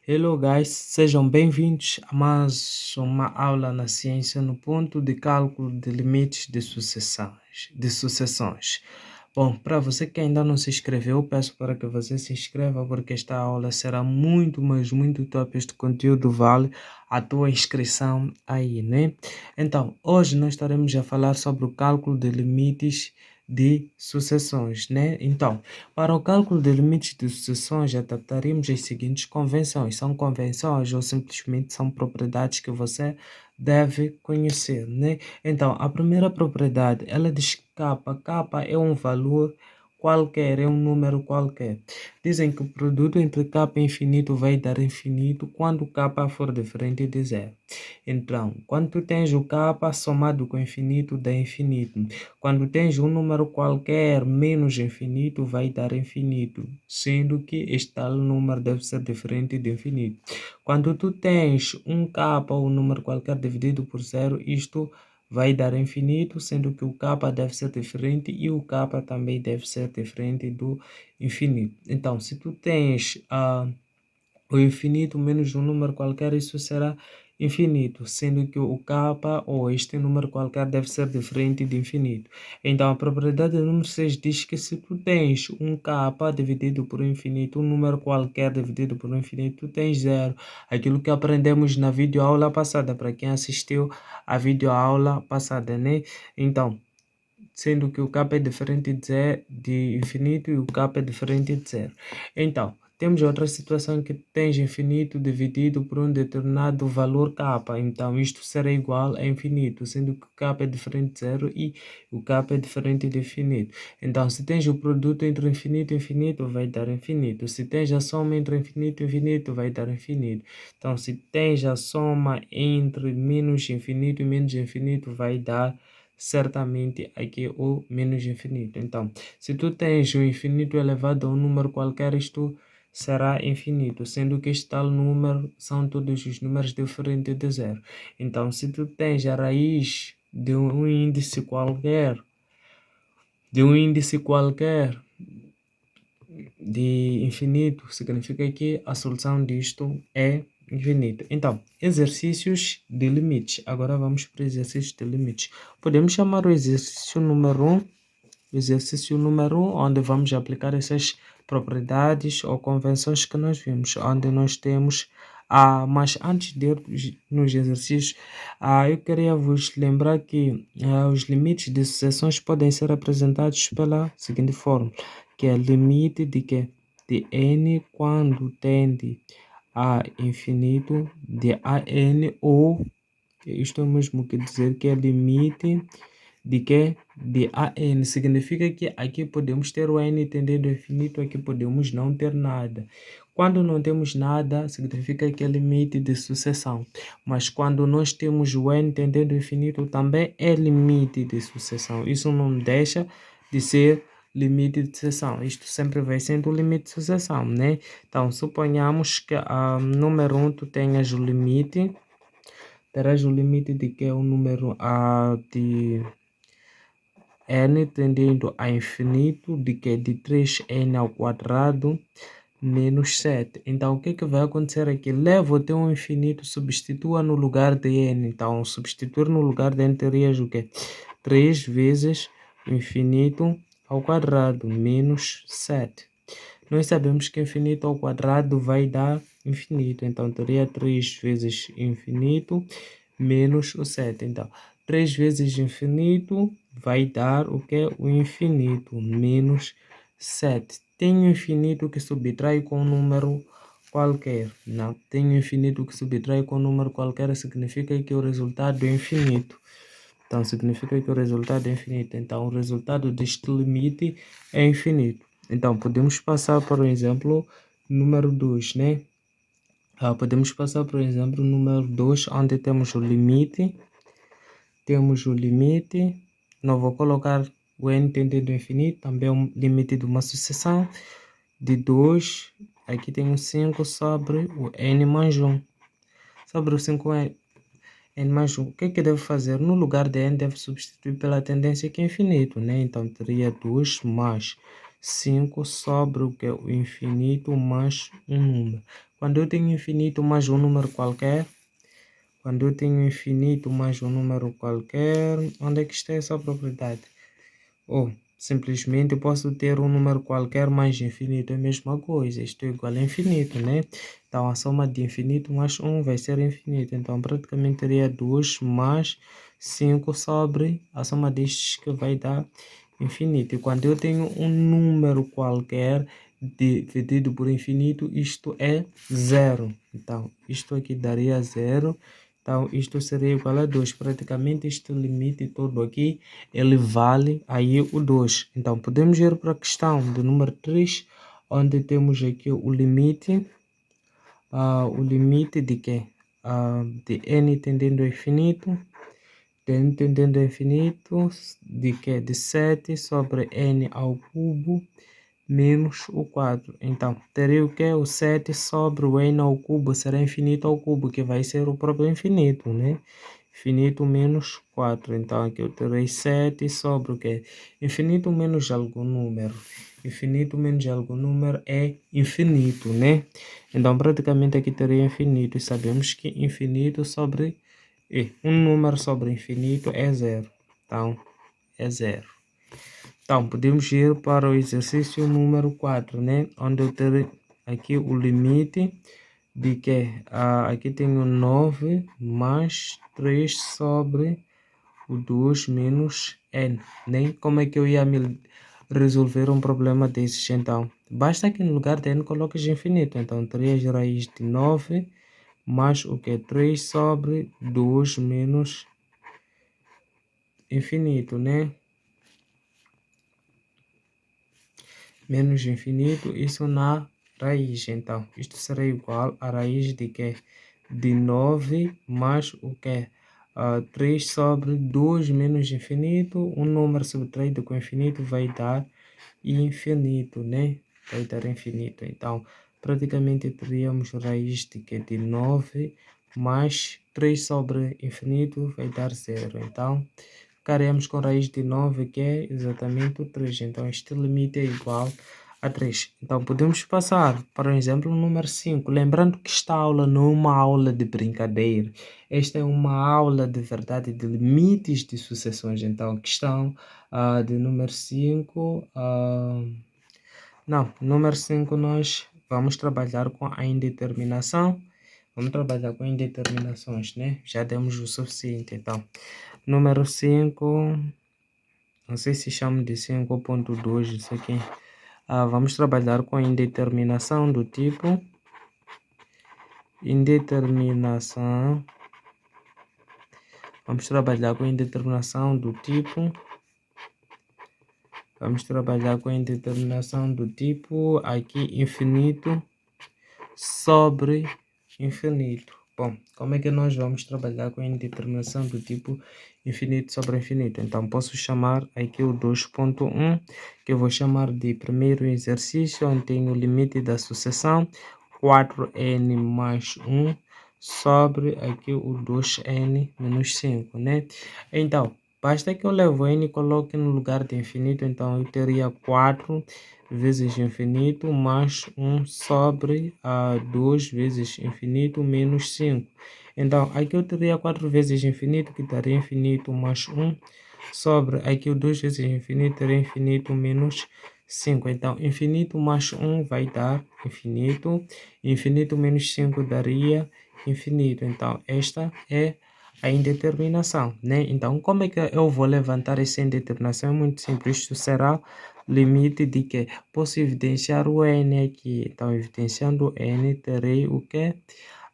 Hello guys, sejam bem-vindos a mais uma aula na ciência no ponto de cálculo de limites de sucessões. Bom, para você que ainda não se inscreveu, peço para que você se inscreva porque esta aula será muito, mas muito top. Este conteúdo vale a tua inscrição aí, né? Então, hoje nós estaremos a falar sobre o cálculo de limites de sucessões, né? Então, para o cálculo de limites de sucessões, adaptaremos as seguintes convenções. São convenções ou simplesmente são propriedades que você deve conhecer, né? Então, a primeira propriedade, ela diz que K é um valor qualquer, é um número qualquer. Dizem que o produto entre K e infinito vai dar infinito quando K for diferente de zero. Então, quando tu tens o K somado com infinito, dá infinito. Quando tens um número qualquer menos infinito, vai dar infinito, sendo que este tal número deve ser diferente de infinito. Quando tu tens um K ou um número qualquer dividido por zero, isto vai dar infinito, sendo que o K deve ser diferente e o K também deve ser diferente do infinito. Então, se tu tens o infinito menos um número qualquer, isso será infinito, sendo que o K ou este número qualquer deve ser diferente de infinito. Então, a propriedade número 6 diz que se tu tens um K dividido por infinito, um número qualquer dividido por infinito, tu tens zero. Aquilo que aprendemos na videoaula passada, para quem assistiu a videoaula passada, né? Então, sendo que o K é diferente de infinito e o K é diferente de zero. Então, temos outra situação que tens infinito dividido por um determinado valor K. Então, isto será igual a infinito, sendo que o K é diferente de zero e o K é diferente de infinito. Então, se tens o produto entre infinito e infinito, vai dar infinito. Se tens a soma entre infinito e infinito, vai dar infinito. Então, se tens a soma entre menos infinito e menos infinito, vai dar certamente aqui o menos infinito. Então, se tu tens o infinito elevado a um número qualquer, isto será infinito, sendo que este tal número são todos os números diferentes de zero. Então, se tu tens a raiz de um índice qualquer de infinito, significa que a solução disto é infinito. Então, exercícios de limites. Agora vamos para o exercício de limites. Podemos chamar o exercício número 1, onde vamos aplicar essas propriedades ou convenções que nós vimos, onde nós temos mas antes de ir nos exercícios, eu queria vos lembrar que os limites de sucessões podem ser apresentados pela seguinte forma, que é limite de que de n quando tende a infinito de an, ou isto é o mesmo que dizer que é limite de que de an. Significa que aqui podemos ter o n tendendo ao infinito, aqui podemos não ter nada. Quando não temos nada, significa que é limite de sucessão. Mas quando nós temos o n tendendo ao infinito, também é limite de sucessão. Isso não deixa de ser limite de sucessão. Isto sempre vai sendo o limite de sucessão, né? Então, suponhamos que número 1 tu tenhas o limite, terás o limite de que é o número de n tendendo a infinito, de que é de 3n ao quadrado menos 7. Então, o que vai acontecer aqui? Leva até um infinito, substitua no lugar de n. Então, substituir no lugar de n terias o quê? 3 vezes o infinito ao quadrado menos 7. Nós sabemos que infinito ao quadrado vai dar infinito. Então, teria 3 vezes infinito menos o 7. Então, 3 vezes infinito vai dar o que? O infinito menos 7. Tem um infinito que subtrai com um número qualquer. Não, tem um infinito que subtrai com um número qualquer, significa que o resultado é infinito. Então, significa que o resultado é infinito. Então, o resultado deste limite é infinito. Então, podemos passar, por exemplo, número 2, né? Podemos passar, por exemplo, número 2, onde temos o limite. Não vou colocar o n tendendo ao infinito, também é um limite de uma sucessão de 2. Aqui tem o 5 sobre o n mais 1. Sobre o 5 n mais 1. O que deve fazer? No lugar de n, deve substituir pela tendência que é infinito, né? Então, teria 2 mais 5 sobre o que? O infinito mais um número. Quando eu tenho infinito mais um número qualquer, quando eu tenho infinito mais um número qualquer, onde é que está essa propriedade? Ou simplesmente eu posso ter um número qualquer mais infinito, é a mesma coisa, isto é igual a infinito, né? Então a soma de infinito mais um vai ser infinito, então praticamente teria 2 mais 5 sobre a soma destes que vai dar infinito. E quando eu tenho um número qualquer dividido por infinito, isto é zero. Então isto aqui daria zero. Então, isto seria igual a 2. Praticamente, este limite todo aqui, ele vale aí o 2. Então, podemos ir para a questão do número 3, onde temos aqui o limite de quê? De n tendendo ao infinito, n tendendo ao infinito, de quê? De 7 sobre n ao cubo, menos o 4. Então, teria o que? O 7 sobre o n ao cubo será infinito ao cubo, que vai ser o próprio infinito, né? Infinito menos 4. Então, aqui eu terei 7 sobre o que? Infinito menos algum número. Infinito menos algum número é infinito, né? Então, praticamente aqui teria infinito. E sabemos que infinito sobre... um número sobre infinito é zero. Então, é zero. Então, podemos ir para o exercício número 4, né? Onde eu tenho aqui o limite de que aqui tenho 9 mais 3 sobre o 2 menos n, né? Como é que eu ia resolver um problema desses? Então, basta que no lugar de n coloques infinito. Então, terias raiz de 9 mais o que? 3 sobre 2 menos infinito, né? Menos infinito, isso na raiz. Então, isto será igual a raiz de quê? De 9 mais o quê? 3 sobre 2 menos infinito. Um número subtraído com infinito vai dar infinito, né? Vai dar infinito. Então, praticamente teríamos raiz de quê? De 9 mais 3 sobre infinito vai dar zero. Então, ficaremos com raiz de 9, que é exatamente o 3. Então, este limite é igual a 3. Então, podemos passar para o exemplo número 5. Lembrando que esta aula não é uma aula de brincadeira. Esta é uma aula de verdade de limites de sucessões. Então, questão de número 5. Não, número 5 nós vamos trabalhar com a indeterminação. Vamos trabalhar com indeterminações, né? Já demos o suficiente, então. Número 5, não sei se chamo de 5.2, isso aqui. Vamos trabalhar com indeterminação do tipo indeterminação. Vamos trabalhar com indeterminação do tipo. Vamos trabalhar com indeterminação do tipo aqui infinito sobre infinito. Bom, como é que nós vamos trabalhar com a indeterminação do tipo infinito sobre infinito? Então, posso chamar aqui o 2.1, que eu vou chamar de primeiro exercício, onde tem o limite da sucessão, 4n mais 1, sobre aqui o 2n menos 5, né? Então, basta que eu levo n e coloque no lugar de infinito, então eu teria 4 vezes infinito mais 1 sobre 2 vezes infinito menos 5. Então, aqui eu teria 4 vezes infinito, que daria infinito mais 1, sobre aqui o 2 vezes infinito, teria infinito menos 5. Então, infinito mais 1 vai dar infinito, infinito menos 5 daria infinito. Então, esta é a indeterminação, né? Então, como é que eu vou levantar essa indeterminação? É muito simples, isto será limite de que posso evidenciar o n aqui. Então, evidenciando n, terei o que?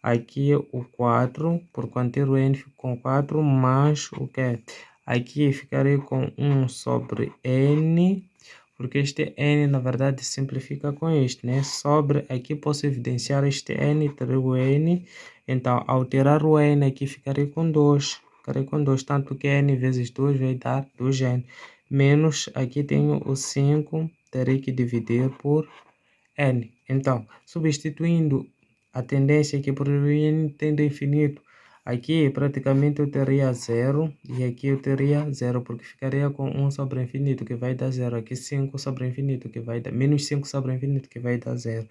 Aqui o 4, por quanto ter o n fico com 4, mais o que? Aqui ficarei com 1 sobre n, porque este n na verdade simplifica com este, né? Sobre aqui posso evidenciar este n, terei o n. Então, ao tirar o n aqui, ficarei com 2. Ficarei com 2, tanto que n vezes 2 vai dar 2n. Menos, aqui tenho o 5, terei que dividir por n. Então, substituindo a tendência que por n tende a infinito, Aqui praticamente eu teria zero e aqui eu teria zero, porque ficaria com 1 sobre infinito, que vai dar zero. Aqui 5 sobre infinito, que vai dar menos 5 sobre infinito, que vai dar zero.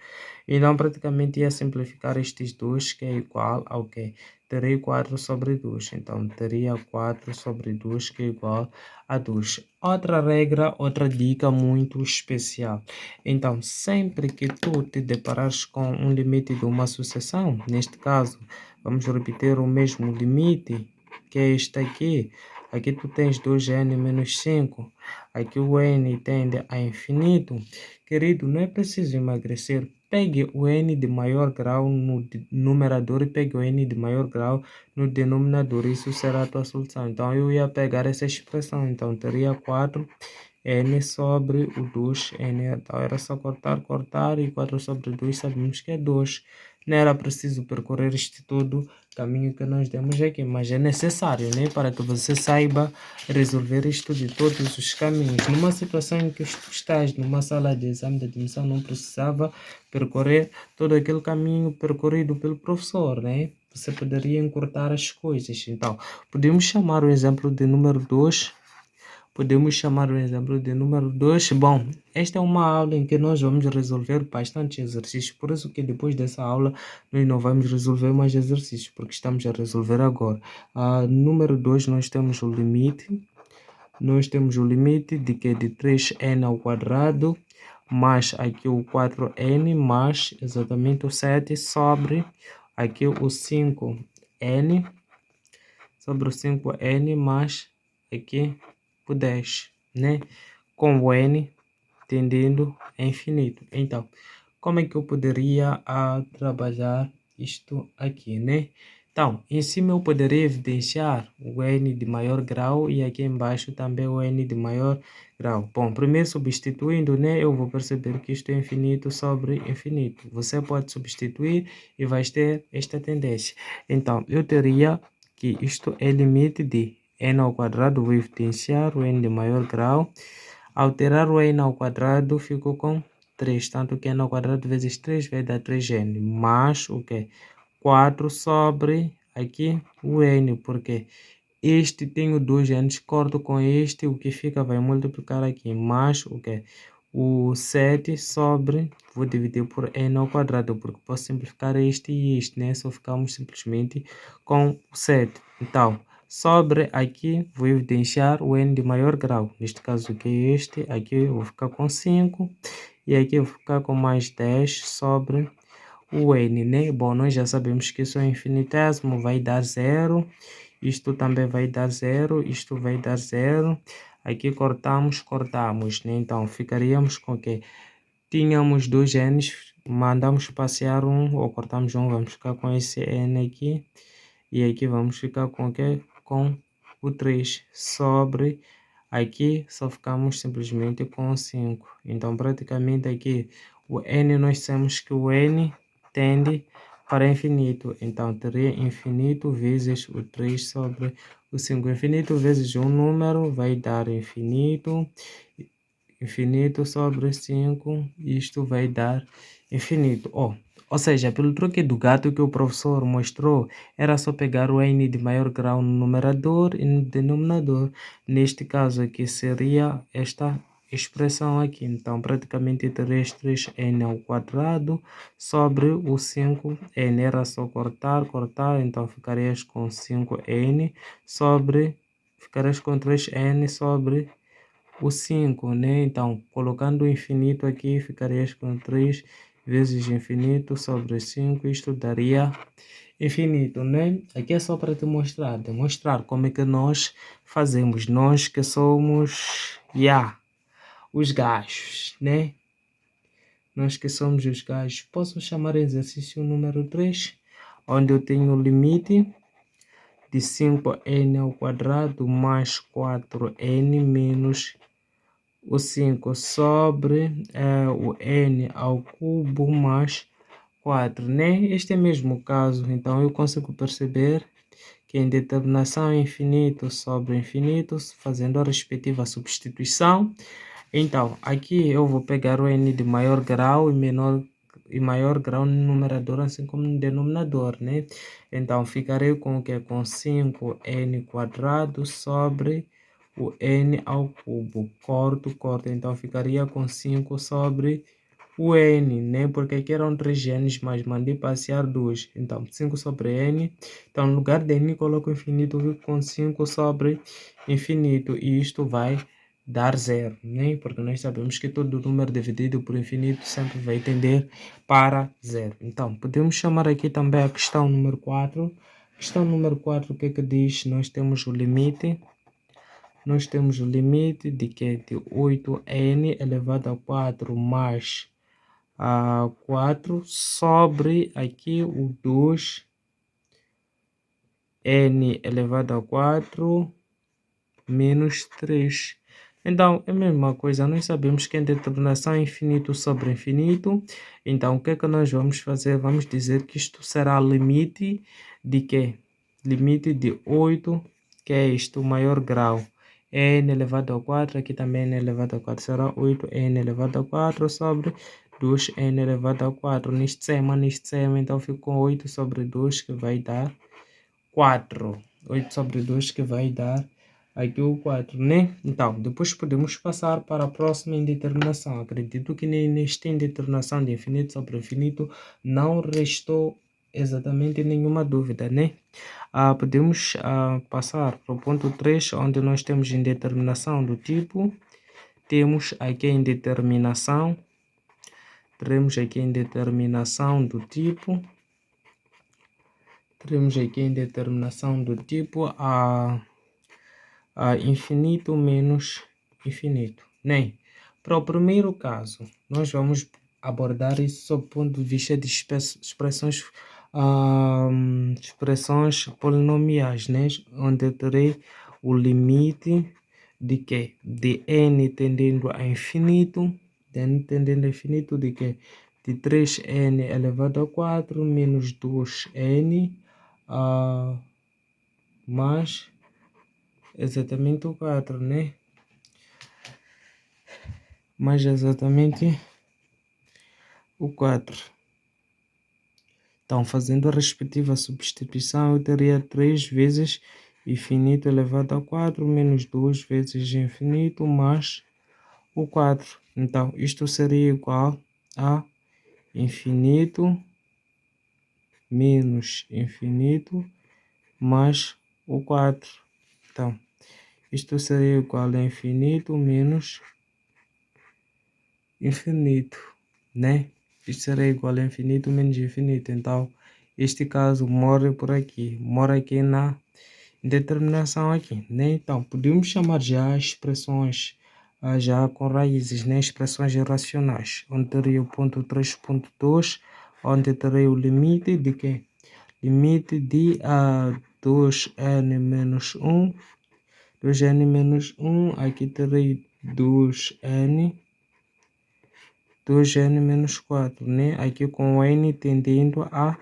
Então praticamente ia simplificar estes dois, que é igual ao quê? Terei 4 sobre 2. Então teria 4 sobre 2, que é igual a 2. Outra regra, outra dica muito especial. Então, sempre que tu te deparares com um limite de uma sucessão, neste caso, vamos repetir o mesmo limite, que é este aqui. Aqui tu tens 2n menos 5. Aqui o n tende a infinito. Querido, não é preciso emagrecer. Pegue o n de maior grau no numerador e pegue o n de maior grau no denominador. Isso será a tua solução. Então, eu ia pegar essa expressão. Então, teria 4n sobre o 2n. Então, era só cortar, e 4 sobre 2 sabemos que é 2. Não era preciso percorrer este todo caminho que nós demos aqui, mas é necessário, né, para que você saiba resolver isto de todos os caminhos. Numa situação em que estás numa sala de exame de admissão, não precisava percorrer todo aquele caminho percorrido pelo professor, né? Você poderia encurtar as coisas. Então, podemos chamar o exemplo de número 2. Bom, esta é uma aula em que nós vamos resolver bastante exercícios, por isso que depois dessa aula nós não vamos resolver mais exercícios, porque estamos a resolver agora. Número 2, nós temos o limite de que de 3n ao quadrado, mais aqui o 4n, mais exatamente o 7 sobre aqui o 5n, sobre o 5n, mais aqui o 10, né? Com o n tendendo a infinito. Então, como é que eu poderia trabalhar isto aqui, né? Então, em cima eu poderia evidenciar o n de maior grau e aqui embaixo também o n de maior grau. Bom, primeiro substituindo, né, eu vou perceber que isto é infinito sobre infinito. Você pode substituir e vai ter esta tendência. Então, eu teria que isto é limite de n ao quadrado, vou evidenciar o n de maior grau. Alterar o n ao quadrado, fico com 3, tanto que n ao quadrado vezes 3 vai dar 3n, mais o que? 4 sobre aqui o n, porque este tem o 2n, corto com este, o que fica vai multiplicar aqui, mais o que? O 7 sobre, vou dividir por n ao quadrado, porque posso simplificar este e este, né? Só ficamos simplesmente com o 7. Então, sobre aqui, vou evidenciar o n de maior grau. Neste caso que é este, aqui eu vou ficar com 5. E aqui eu vou ficar com mais 10 sobre o n, né? Bom, nós já sabemos que isso é infinitésimo, vai dar zero. Isto também vai dar zero, isto vai dar zero. Aqui cortamos, né? Então, ficaríamos com o quê? Tínhamos 2n's, mandamos passear um, ou cortamos um, vamos ficar com esse n aqui. E aqui vamos ficar com o quê? Com o 3 sobre, aqui só ficamos simplesmente com 5. Então, praticamente aqui, o n, nós temos que o n tende para infinito. Então, teria infinito vezes o 3 sobre o 5. Infinito vezes um número vai dar infinito. Infinito sobre 5, isto vai dar infinito. Ou seja, pelo truque do gato que o professor mostrou, era só pegar o n de maior grau no numerador e no denominador. Neste caso aqui seria esta expressão aqui. Então, praticamente teria 3n ao quadrado sobre o 5n. Era só cortar, então ficarias com 5n sobre, ficarias com 3n sobre o 5, né? Então, colocando o infinito aqui, ficarias com 3 vezes infinito sobre 5, isto daria infinito, né? Aqui é só para te demonstrar como é que nós fazemos, nós que somos, os gajos, né? Nós que somos os gajos. Posso chamar exercício número 3, onde eu tenho o limite de 5n ao quadrado mais 4n menos o 5 sobre o n ao cubo mais 4, né? Este é mesmo o caso, então eu consigo perceber que em determinação infinito sobre infinito, fazendo a respectiva substituição, então aqui eu vou pegar o n de maior grau e menor e maior grau no numerador, assim como no denominador, né? Então, ficarei com o que? Com 5n² sobre o n ao cubo. Corto. Então, ficaria com 5 sobre o n, né? Porque aqui eram 3 n's, mas mandei passear 2. Então, 5 sobre n. Então, no lugar de n, coloco infinito, fico com 5 sobre infinito. E isto vai dar zero, né? Porque nós sabemos que todo número dividido por infinito sempre vai tender para zero. Então, podemos chamar aqui também a questão número 4. Questão número 4, o que é que diz? Nós temos o limite de que? De 8n elevado a 4 mais a 4 sobre aqui o 2n elevado a 4 menos 3. Então, é a mesma coisa, nós sabemos que a determinação é infinito sobre infinito. Então, o que é que nós vamos fazer? Vamos dizer que isto será limite de quê? Limite de 8, que é isto, o maior grau. N elevado a 4, aqui também n elevado a 4, será 8n elevado a 4 sobre 2n elevado a 4. Neste sema, então fico com 8 sobre 2, que vai dar 4. 8 sobre 2, que vai dar aqui o 4, né? Então, depois podemos passar para a próxima indeterminação. Acredito que nesta indeterminação de infinito sobre infinito não restou exatamente nenhuma dúvida, né? Podemos passar para o ponto 3, onde nós temos indeterminação do tipo. Temos aqui a indeterminação. Teremos aqui a indeterminação do tipo. Teremos aqui a indeterminação do tipo infinito menos infinito, né? Para o primeiro caso, nós vamos abordar isso sob o ponto de vista de expressões polinomiais, né? Onde eu terei o limite de quê? De n tendendo a infinito, de quê? De 3n elevado a 4 menos 2n mais exatamente o 4, né? Mais exatamente o 4. Então, fazendo a respectiva substituição, eu teria 3 vezes infinito elevado a 4 menos 2 vezes infinito mais o 4. Então, isto seria igual a infinito menos infinito mais o 4. Então, isto seria igual a infinito menos infinito, né? Isto será igual a infinito menos infinito. Então, este caso morre aqui na determinação aqui, né? Então, podemos chamar já expressões já com raízes, né? Expressões irracionais, onde teria o ponto 3.2, onde teria o limite de quê? Limite de 2n menos 1, 2n menos 1, aqui terei 2n menos 4, né? Aqui com o n tendendo a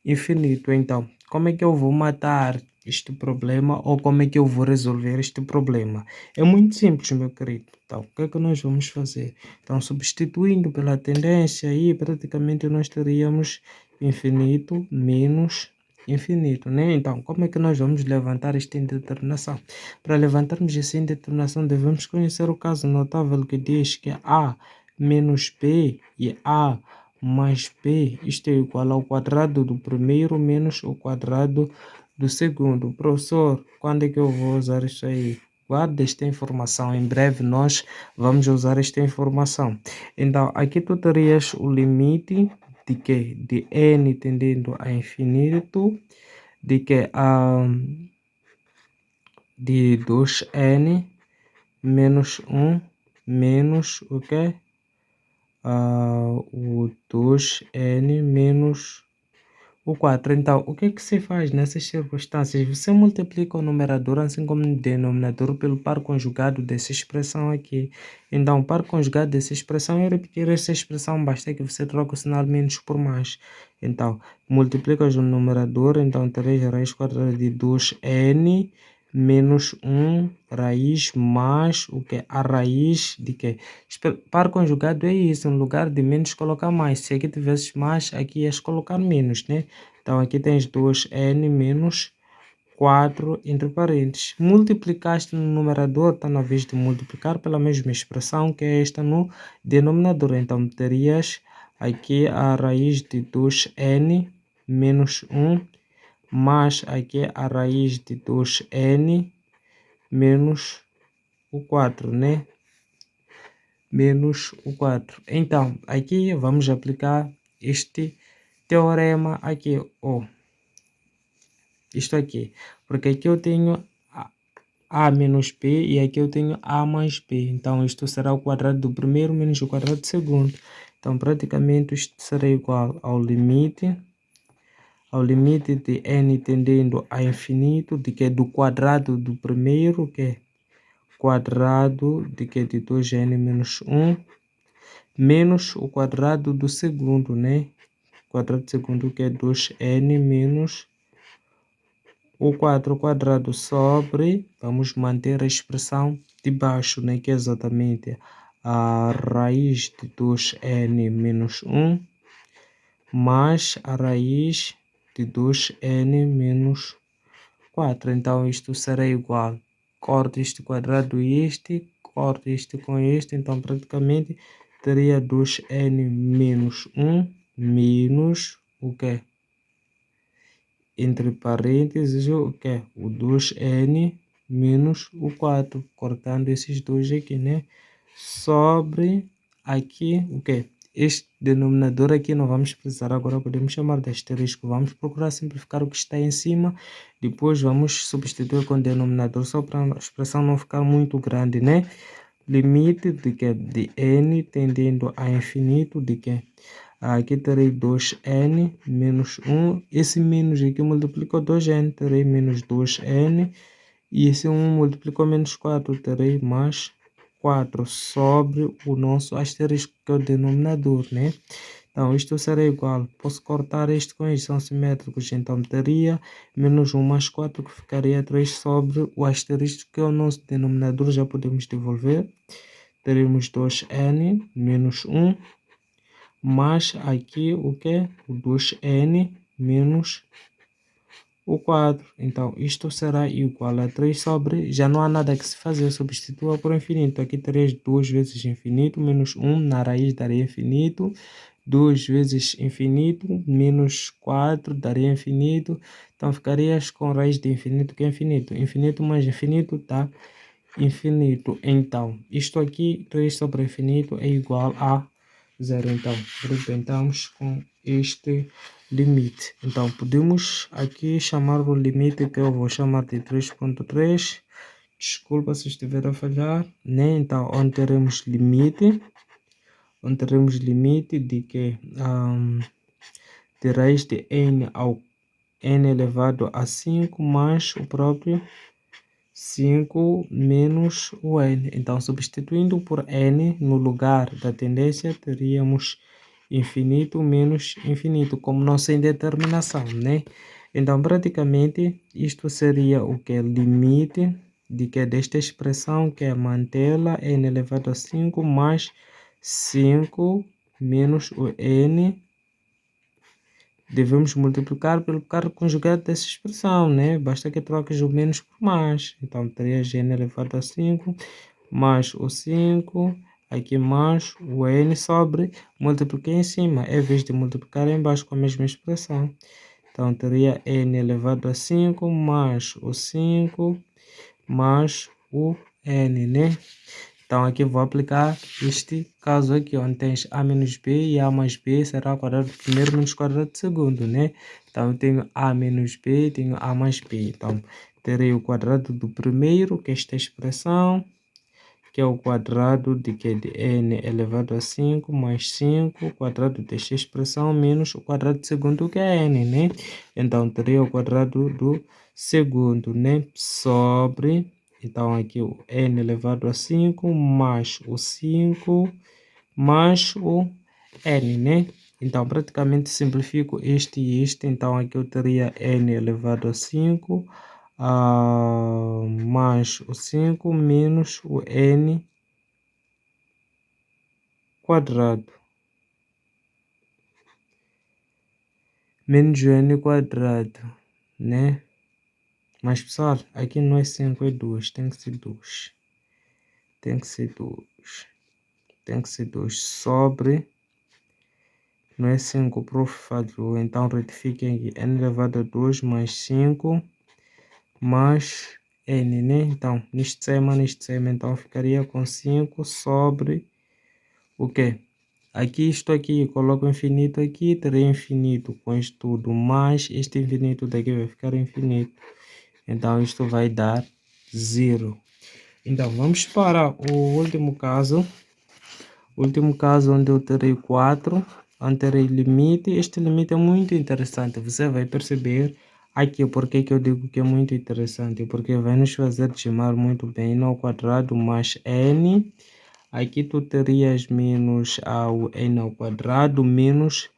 infinito. Então, como é que eu vou matar este problema ou como é que eu vou resolver este problema? É muito simples, meu querido. Então, o que é que nós vamos fazer? Então, substituindo pela tendência aí, praticamente nós teríamos infinito menos infinito, né? Então, como é que nós vamos levantar esta indeterminação? Para levantarmos essa indeterminação, devemos conhecer o caso notável que diz que A menos b e a mais b, isto é igual ao quadrado do primeiro menos o quadrado do segundo. Professor, quando é que eu vou usar isso aí? Guarda esta informação, em breve nós vamos usar esta informação. Então, aqui tu terias o limite de que? De n tendendo a infinito, de que de 2n menos 1 menos o que? O 2n menos o 4. Então, o que é que se faz nessas circunstâncias? Você multiplica o numerador, assim como o denominador, pelo par conjugado dessa expressão aqui. Então, o par conjugado dessa expressão é repetir essa expressão, basta que você troque o sinal menos por mais. Então, multiplicas o numerador, então 3 raiz quadrada de 2n menos 1 raiz mais o que? A raiz de quê? Par conjugado é isso, no lugar de menos colocar mais. Se aqui tivesse mais, aqui ias colocar menos, né? Então aqui tens 2n menos 4 entre parênteses. Multiplicaste no numerador, está na vez de multiplicar pela mesma expressão que é esta no denominador. Então terias aqui a raiz de 2n menos 1 mais aqui a raiz de 2n menos o 4, né? Menos o 4. Então, aqui vamos aplicar este teorema aqui, ó. Isto aqui, porque aqui eu tenho a menos b e aqui eu tenho a mais b. Então, isto será o quadrado do primeiro menos o quadrado do segundo. Então, praticamente, isto será igual ao limite de n tendendo a infinito, de que do quadrado do primeiro, que é quadrado de que de 2n menos 1, menos o quadrado do segundo, né? Quadrado do segundo, que é 2n menos o 4 quadrado sobre, vamos manter a expressão de baixo, né? Que é exatamente a raiz de 2n menos 1 mais a raiz de 2n menos 4. Então, isto será igual. Corta este quadrado e este, corta este com este. Então, praticamente, teria 2n menos 1 menos o quê? Entre parênteses, o quê? O 2n menos o 4. Cortando esses dois aqui, né? Sobre aqui, o quê? Este denominador aqui não vamos precisar agora, podemos chamar de asterisco. Vamos procurar simplificar o que está em cima. Depois vamos substituir com o denominador, só para a expressão não ficar muito grande, né? Limite de que? De n tendendo a infinito, de que? Aqui terei 2n menos 1. Esse menos aqui multiplicou 2n, terei menos 2n. E esse 1 multiplicou menos 4, terei mais 4 sobre o nosso asterisco, que é o denominador, né? Então, isto será igual. Posso cortar este com isto, são simétricos. Então, teria menos 1 mais 4, que ficaria 3 sobre o asterisco, que é o nosso denominador. Já podemos devolver. Teremos 2n menos 1 mais aqui o que? O 2n menos o 4. Então, isto será igual a 3 sobre... Já não há nada que se fazer, substitua por infinito. Aqui tereis 2 vezes infinito menos 1 na raiz daria infinito. 2 vezes infinito menos 4 daria infinito. Então, ficarias com raiz de infinito, que é infinito. Infinito mais infinito dá infinito. Então, isto aqui, 3 sobre infinito, é igual a 0. Então, representamos com este limite. Então, podemos aqui chamar o limite que eu vou chamar de 3.3. Desculpa se estiver a falhar, né? Então, onde teremos limite de que de raiz de n ao n elevado a 5 mais o próprio 5 menos o n. Então, substituindo por n no lugar da tendência, teríamos infinito menos infinito, como nossa indeterminação, né? Então, praticamente, isto seria o que? Limite de que desta expressão, que é mantê-la n elevado a 5 mais 5 menos o n. Devemos multiplicar pelo par conjugado dessa expressão, né? Basta que troques o menos por mais. Então, terias n elevado a 5 mais o 5, aqui mais o n sobre, multipliquei em cima, é vez de multiplicar embaixo com a mesma expressão. Então, teria n elevado a 5 mais o 5 mais o n, né? Então, aqui vou aplicar este caso aqui, onde tens a menos b e a mais b será o quadrado do primeiro menos o quadrado do segundo, né? Então, eu tenho a menos b, tenho a mais b. Então, terei o quadrado do primeiro, que é esta expressão, que é o quadrado de que de n elevado a 5 mais 5, o quadrado desta expressão, menos o quadrado do segundo, que é n, né? Então, terei o quadrado do segundo, né? Sobre... Então, aqui o n elevado a 5 mais o 5 mais o n, né? Então, praticamente simplifico este e este. Então, aqui eu teria n elevado a 5 mais o 5 menos o n quadrado. Menos o n quadrado, né? Mas, pessoal, aqui não é 5, é 2. Tem que ser 2. Tem que ser 2. Tem que ser 2 sobre... Não é 5, o prof falhou. Então, retifiquem aqui. N elevado a 2 mais 5 mais n, né? Então, neste sema, então ficaria com 5 sobre o quê? Aqui, isto aqui, coloco infinito aqui, terei infinito com isto tudo, mais este infinito daqui vai ficar infinito. Então, isto vai dar 0. Então, vamos para o último caso. O último caso onde eu terei 4, onde terei limite. Este limite é muito interessante, você vai perceber aqui porque que eu digo que é muito interessante, porque vai nos fazer chamar muito bem n ao quadrado mais n. Aqui tu terias menos o n ao quadrado menos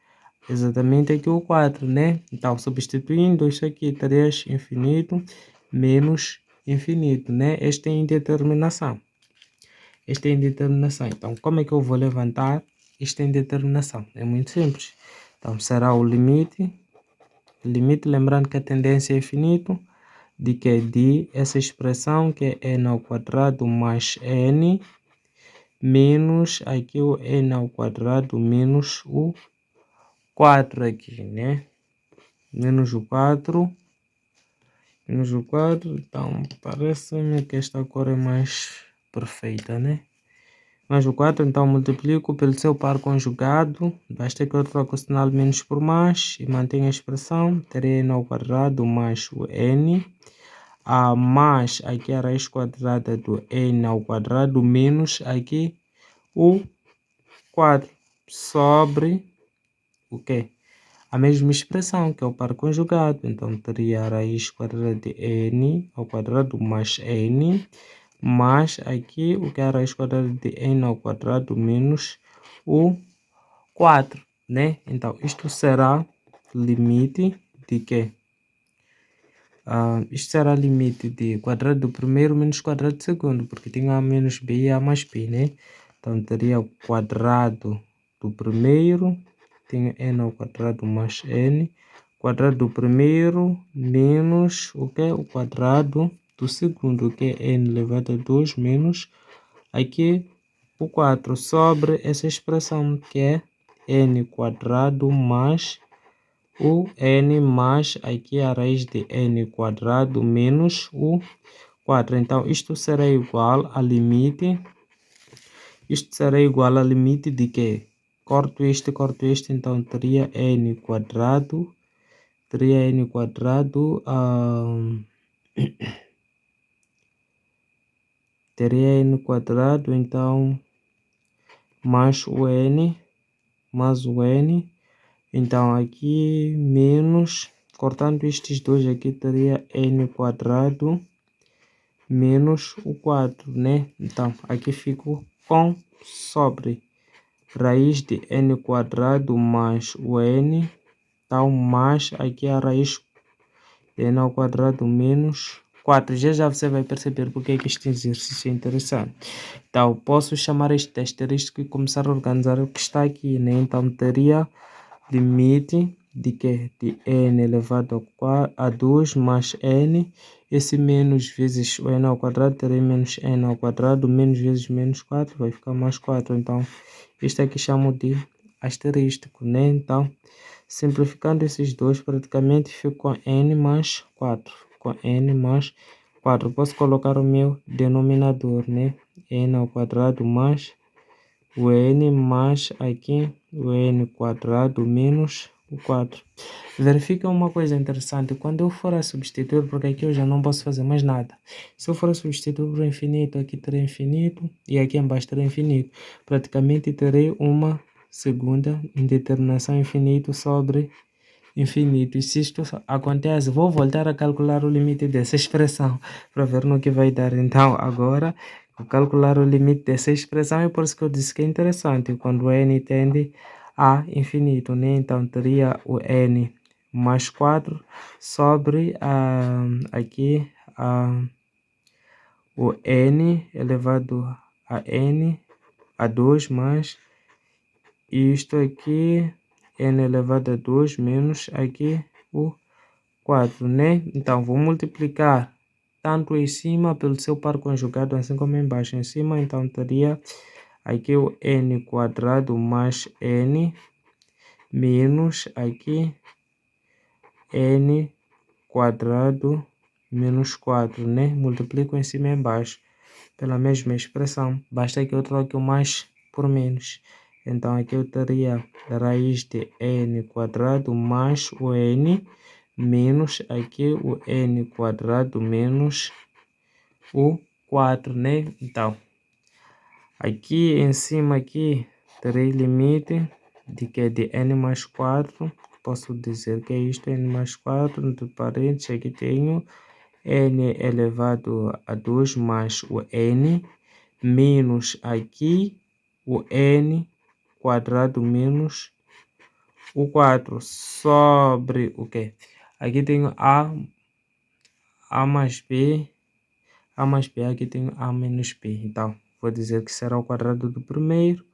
exatamente aqui o 4, né? Então, substituindo isso aqui, terias infinito menos infinito, né? Esta é a indeterminação. Esta é a indeterminação. Então, como é que eu vou levantar esta indeterminação? É muito simples. Então, será o limite, lembrando que a tendência é infinito, de que de essa expressão que é n ao quadrado mais n, menos aqui o n ao quadrado menos o 4 aqui, né? Menos o 4. Menos o 4. Então, parece-me que esta cor é mais perfeita, né? Mais o 4, então multiplico pelo seu par conjugado. Basta que eu troque o sinal menos por mais e mantenha a expressão. Terei n ao quadrado mais o n. Mais aqui a raiz quadrada do n ao quadrado menos aqui o 4 sobre o quê? A mesma expressão, que é o par conjugado. Então, teria a raiz quadrada de n ao quadrado mais n, mais aqui o que é a raiz quadrada de n ao quadrado menos o 4, né? Então, isto será limite de quê? Isto será limite de quadrado do primeiro menos quadrado do segundo, porque tem a menos b e a mais b, né? Então, teria o quadrado do primeiro, tenho n ao quadrado mais n, quadrado do primeiro menos o que? O quadrado do segundo, que é n elevado a 2 menos aqui o 4 sobre essa expressão, que é n quadrado mais o n mais aqui a raiz de n quadrado menos o 4. Então, isto será igual a limite. Isto será igual a limite de quê? Corto este, então teria n quadrado. Teria n quadrado. Teria n quadrado, então, mais o n. Mais o n. Então, aqui menos, cortando estes dois aqui, teria n quadrado menos o 4, né? Então, aqui fico com sobre raiz de n quadrado mais o n, então, mais aqui a raiz de n ao quadrado menos 4. Já você vai perceber porque é que este exercício é interessante. Então, posso chamar este asterisco e começar a organizar o que está aqui, né? Então, teria limite de que? De n elevado a 2 mais n. Esse menos vezes o n ao quadrado, terei menos n ao quadrado, menos vezes menos 4, vai ficar mais 4. Então, isto aqui chamo de asterístico, né? Então, simplificando esses dois, praticamente fico com n mais 4. Com n mais 4. Posso colocar o meu denominador, né? N ao quadrado mais o n mais aqui o n quadrado menos o 4. Verifica uma coisa interessante. Quando eu for a substituir, porque aqui eu já não posso fazer mais nada. Se eu for a substituir por infinito, aqui terei infinito e aqui embaixo terei infinito. Praticamente terei uma segunda indeterminação infinito sobre infinito. E se isto acontece, vou voltar a calcular o limite dessa expressão para ver no que vai dar. Então, agora, vou calcular o limite dessa expressão e por isso que eu disse que é interessante quando o n tende a infinito, né? Então, teria o n mais 4 sobre aqui o n elevado a n a 2 mais isto aqui, n elevado a 2 menos aqui o 4, né? Então, vou multiplicar tanto em cima pelo seu par conjugado, assim como embaixo. Em cima, então, teria aqui o n quadrado mais n menos aqui n quadrado menos 4, né? Multiplico em cima e embaixo pela mesma expressão. Basta que eu troque o mais por menos. Então, aqui eu teria raiz de n quadrado mais o n menos aqui o n quadrado menos o 4, né? Então, aqui em cima aqui terei limite de que de n mais 4. Posso dizer que é isto, n mais 4, entre parênteses, aqui tenho n elevado a 2 mais o n, menos aqui o n quadrado menos o 4, sobre o quê? Aqui tenho a mais b, aqui tenho a menos b. Então, vou dizer que será o quadrado do primeiro.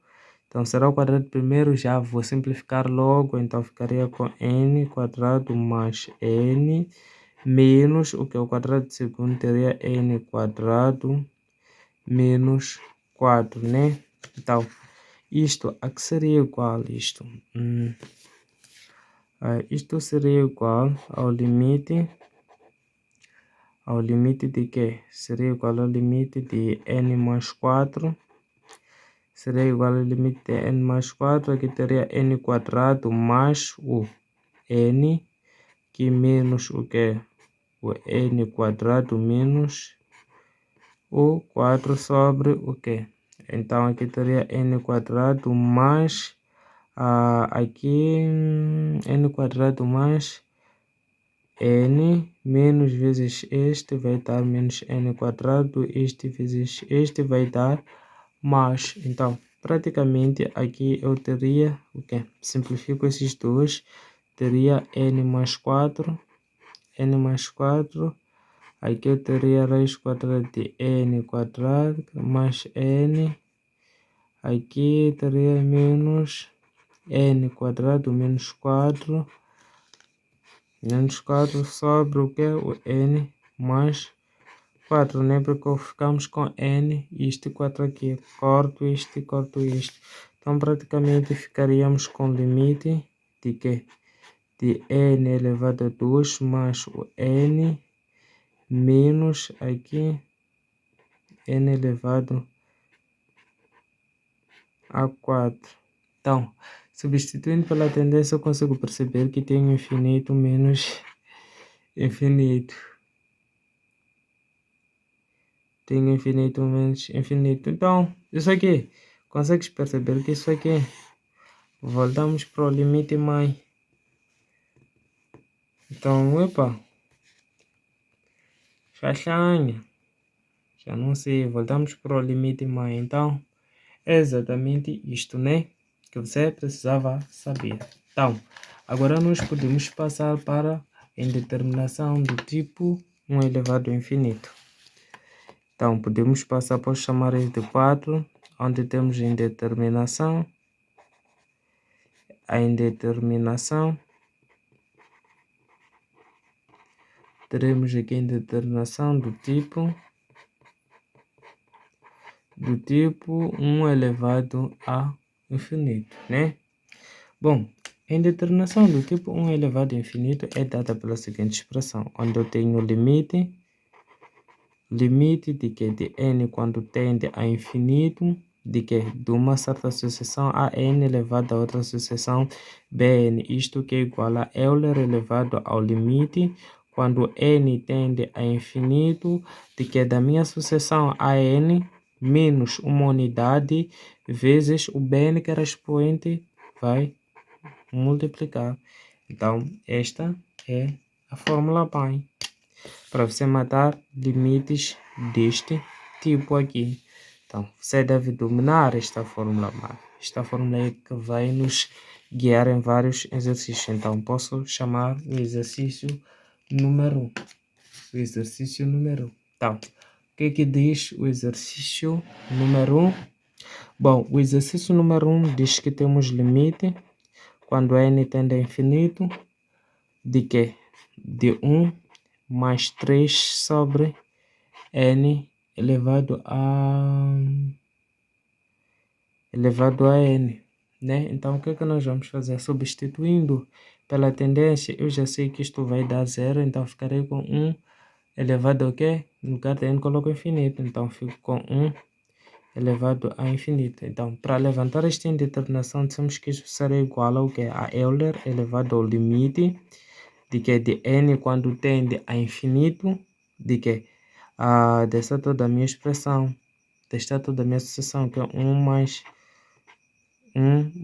Então, será o quadrado do primeiro, já vou simplificar logo. Então, ficaria com n quadrado mais n menos o que é o quadrado do segundo, teria n quadrado menos 4, né? Então, isto a que seria igual isto? Isto seria igual ao limite de quê? Seria igual ao limite de n mais 4. Seria igual ao limite de n mais 4. Aqui teria n quadrado mais o n, que menos o que? O n quadrado menos o 4 sobre o que? Então, aqui teria n quadrado mais, aqui n quadrado mais n menos vezes este vai dar menos n quadrado, este vezes este vai dar mais. Então, praticamente aqui eu teria o que? Simplifico esses dois, teria n mais 4, aqui eu teria raiz quadrada de n quadrado mais n, aqui teria menos n quadrado menos 4 sobre o que? O n mais 4, né? Porque ficamos com n e este 4 aqui. Corto isto e corto isto. Então, praticamente ficaríamos com limite de que? De n elevado a 2 mais o n menos aqui n elevado a 4. Então, substituindo pela tendência, eu consigo perceber que tenho infinito menos infinito. Tenho infinito menos infinito. Então, isso aqui, consegues perceber que isso aqui, voltamos para o limite mãe. Então, epa, chachanha, já não sei, voltamos para o limite mãe. Então, é exatamente isto, né? Que você precisava saber. Então, agora nós podemos passar para a indeterminação do tipo 1 elevado ao infinito. Então, podemos passar para os chamares de 4, onde temos a indeterminação. Teremos aqui a indeterminação do tipo 1 elevado a infinito, né? Bom, a indeterminação do tipo 1 elevado a infinito é dada pela seguinte expressão, onde eu tenho o limite de que de n quando tende a infinito, de que de uma certa sucessão a n elevado a outra sucessão bn, isto que é igual a Euler elevado ao limite, quando n tende a infinito, de que da minha sucessão a n menos uma unidade vezes o bn, que era expoente, vai multiplicar. Então, esta é a fórmula bem para você matar limites deste tipo aqui. Então, você deve dominar esta fórmula. Esta fórmula é que vai nos guiar em vários exercícios. Então, posso chamar o exercício número 1. o exercício número 1. Então, o que é que diz o exercício número 1? Bom, o exercício número 1 diz que temos limite quando n tende a infinito de quê? De 1 mais 3 sobre n elevado a n, né? Então, o que é que nós vamos fazer? Substituindo pela tendência, eu já sei que isto vai dar zero, então ficarei com 1 elevado ao quê? No lugar de n coloco infinito, então fico com 1 elevado a infinito. Então, para levantar esta indeterminação, temos que isso será igual ao quê? A Euler elevado ao limite de que de n quando tende a infinito, de que desta toda a minha expressão, desta toda a minha sucessão, que é 1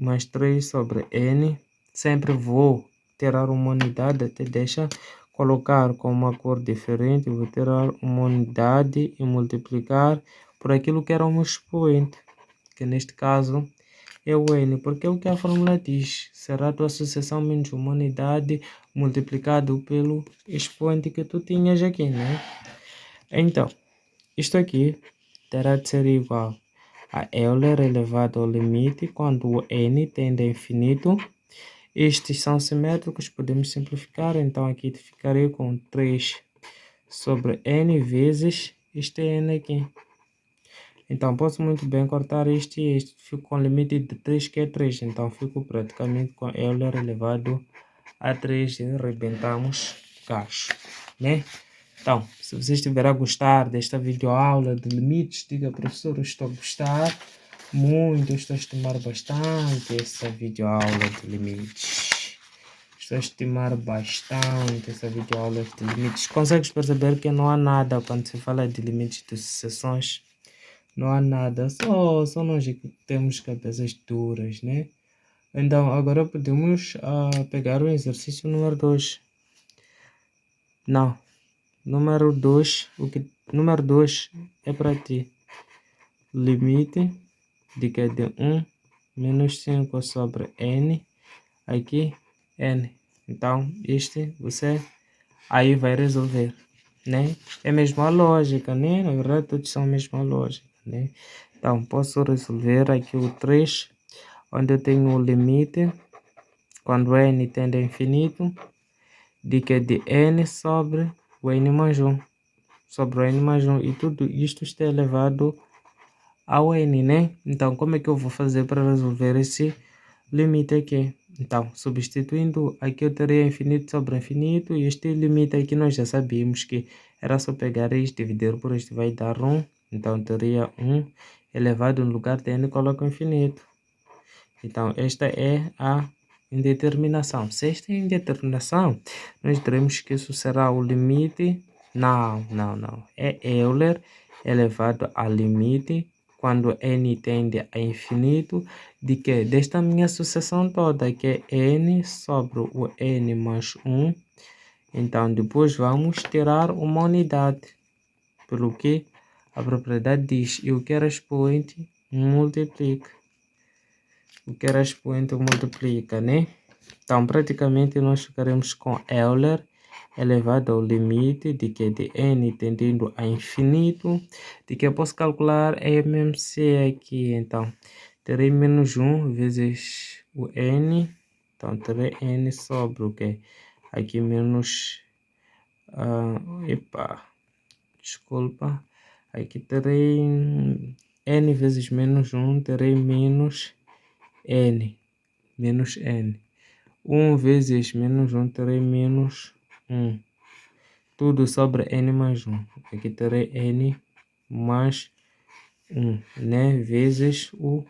mais 3 sobre n. Sempre vou tirar uma unidade, até deixa colocar com uma cor diferente, vou tirar uma unidade e multiplicar por aquilo que era o meu expoente, que neste caso é o n, porque é o que a fórmula diz, será a tua sucessão menos uma unidade multiplicado pelo expoente que tu tinhas aqui, né? Então, isto aqui terá de ser igual a Euler elevado ao limite quando o n tende a infinito. Estes são simétricos, podemos simplificar, então aqui ficarei com 3 sobre n vezes este n aqui. Então, posso muito bem cortar este e este. Fico com limite de 3, que é 3. Então, fico praticamente com Euler elevado a 3 e arrebentamos o cacho, né? Então, se você estiver a gostar desta videoaula de limites, diga, professor, eu estou a gostar muito, estou a estimar bastante essa videoaula de limites. Estou a estimar bastante essa videoaula de limites. Consegues perceber que não há nada quando se fala de limites de sucessões? Não há nada, só nós é que temos cabeças duras, né? Então, agora podemos pegar o exercício número 2. Não, número 2, número 2 é para ti. Limite de que é de 1 menos 5 sobre n, aqui n. Então, este você aí vai resolver, né? É mesmo a lógica, né? Na verdade, todos são a mesma lógica, né? Então, posso resolver aqui o 3, onde eu tenho o limite, quando n tende a infinito, de que de n sobre o n mais 1. Sobre o n mais 1. E tudo isto está elevado ao n, né? Então, como é que eu vou fazer para resolver esse limite aqui? Então, substituindo, aqui eu teria infinito sobre infinito, e este limite aqui nós já sabíamos que era só pegar isto, dividir por este, vai dar 1. Então, teria 1 elevado no lugar de n, coloco infinito. Então, esta é a indeterminação. Se esta é a indeterminação, nós diremos que isso será o limite. Não. É Euler elevado ao limite quando n tende a infinito de que? Desta minha sucessão toda, que é n sobre o n mais 1. Então, depois vamos tirar uma unidade, pelo que a propriedade diz, e o que era expoente multiplica. O que era expoente multiplica, né? Então, praticamente, nós ficaremos com Euler elevado ao limite de que de n tendendo a infinito, de que eu posso calcular MMC aqui. Então, terei menos 1 vezes o n. Então, terei n sobre o que? Aqui menos... desculpa. Aqui terei n vezes menos 1, terei menos n. 1 vezes menos 1, terei menos 1. Tudo sobre n mais 1. Aqui terei n mais 1, né? Vezes o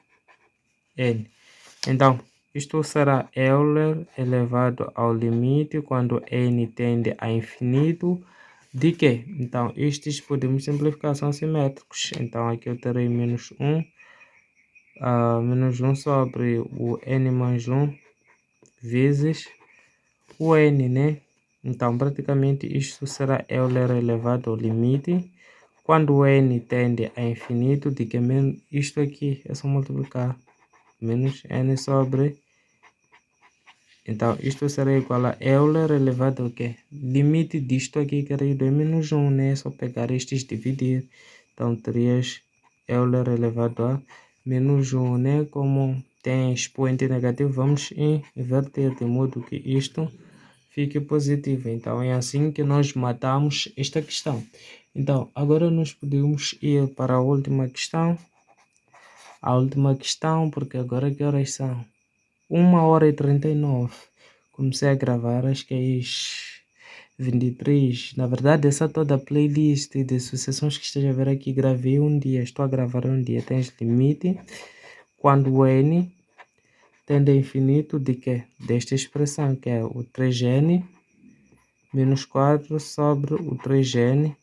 n. Então, isto será Euler elevado ao limite quando n tende a infinito. De quê? Então, estes podemos simplificar, são simétricos. Então, aqui eu terei menos 1. Menos 1 sobre o n mais 1 vezes o n, né? Então, praticamente, isto será Euler elevado ao limite. Quando o n tende a infinito, de que isto aqui é só multiplicar. Menos n sobre Então, isto será igual a Euler elevado ao quê? Limite disto aqui, querido, é menos 1, né? É só pegar estes e dividir. Então, terias Euler elevado a menos 1, né? Como tem expoente negativo, vamos inverter, de modo que isto fique positivo. Então, é assim que nós matamos esta questão. Então, agora nós podemos ir para a última questão. A última questão, porque agora que horas são? 1h39. Comecei a gravar, acho que é às 23. Na verdade, essa toda a playlist de sucessões que esteja a ver aqui, gravei um dia. Estou a gravar um dia. Tens limite quando o n tende a infinito de quê? Desta expressão, que é o 3n menos 4 sobre o 3n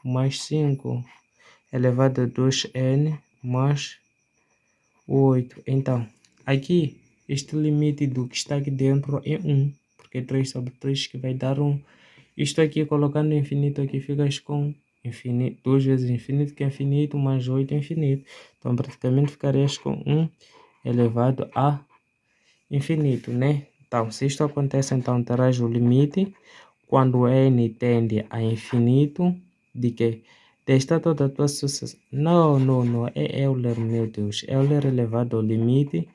mais 5 elevado a 2n mais 8. Então, aqui, este limite do que está aqui dentro é 1, porque 3 sobre 3 que vai dar 1. Isto aqui, colocando infinito aqui, ficas com infinito, 2 vezes infinito, que é infinito, mais 8 é infinito. Então, praticamente ficarias com 1 elevado a infinito, né? Então, se isto acontece, então terás o limite quando n tende a infinito de que? Desta toda a tua sucessão. Não, é Euler, meu Deus. Euler elevado ao limite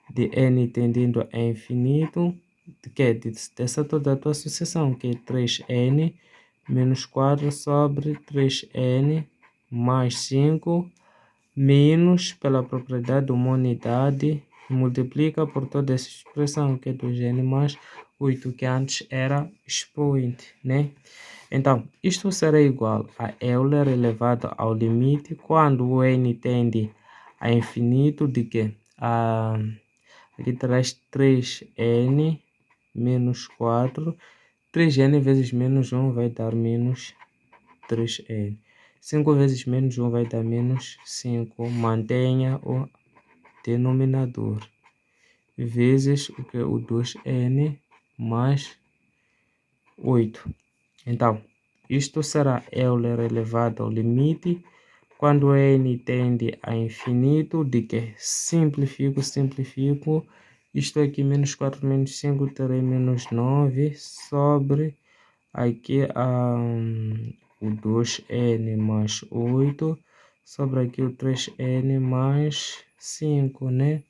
de n tendendo a infinito, de que? Dessa toda a tua sucessão, que é 3n menos 4 sobre 3n mais 5 menos pela propriedade de uma unidade, multiplica por toda essa expressão, que é 2n mais 8, que antes era expoente, né? Então, isto será igual a Euler elevado ao limite quando o n tende a infinito de que? Aqui traz 3n menos 4. 3n vezes menos 1 vai dar menos 3n. 5 vezes menos 1 vai dar menos 5. Mantenha o denominador. Vezes o que? O 2n mais 8. Então, isto será Euler elevado ao limite quando n tende a infinito de que? Simplifico. Isto aqui, menos 4 menos 5, terei menos 9 sobre aqui o 2n mais 8 sobre aqui o 3n mais 5, né?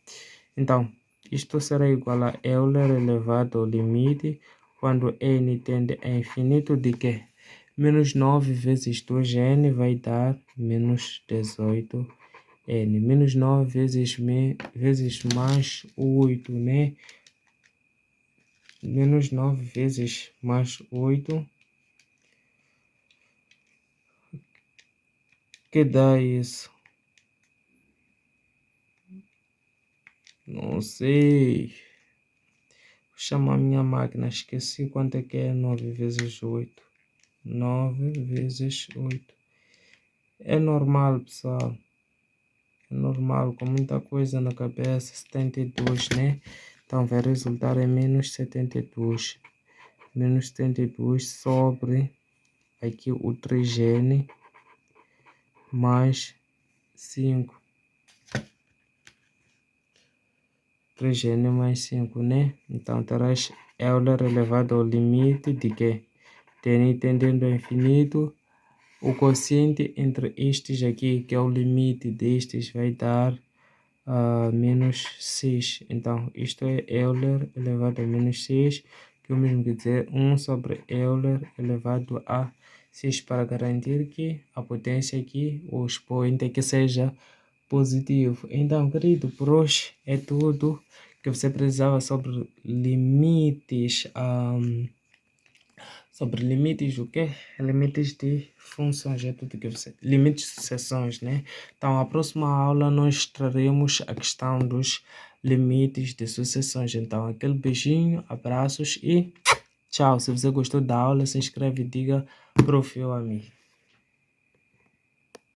Então, isto será igual a Euler elevado ao limite quando n tende a infinito de que? Menos 9 vezes 2n vai dar menos 18n. Menos 9 vezes mais 8, né? Menos 9 vezes mais 8, que dá isso? Não sei. Vou chamar a minha máquina, esqueci quanto é que é 9 vezes 8. 9 vezes 8. É normal, pessoal. É normal, com muita coisa na cabeça. 72, né? Então vai resultar em menos 72. Menos 72 sobre aqui o 3n mais 5. 3n mais 5, né? Então terás Euler elevado ao limite de que? N tendendo a infinito. O quociente entre estes aqui, que é o limite destes, vai dar menos 6. Então, isto é Euler elevado a menos 6, que é o mesmo que dizer 1 sobre Euler elevado a 6, para garantir que a potência aqui, o expoente aqui, seja positivo. Então, querido, por hoje é tudo que você precisava sobre limites. Sobre limites, o quê? Limites de funções, é tudo que você... Limites de sucessões, né? Então, a próxima aula nós traremos a questão dos limites de sucessões. Então, aquele beijinho, abraços e tchau. Se você gostou da aula, se inscreve e diga pro fio amigo.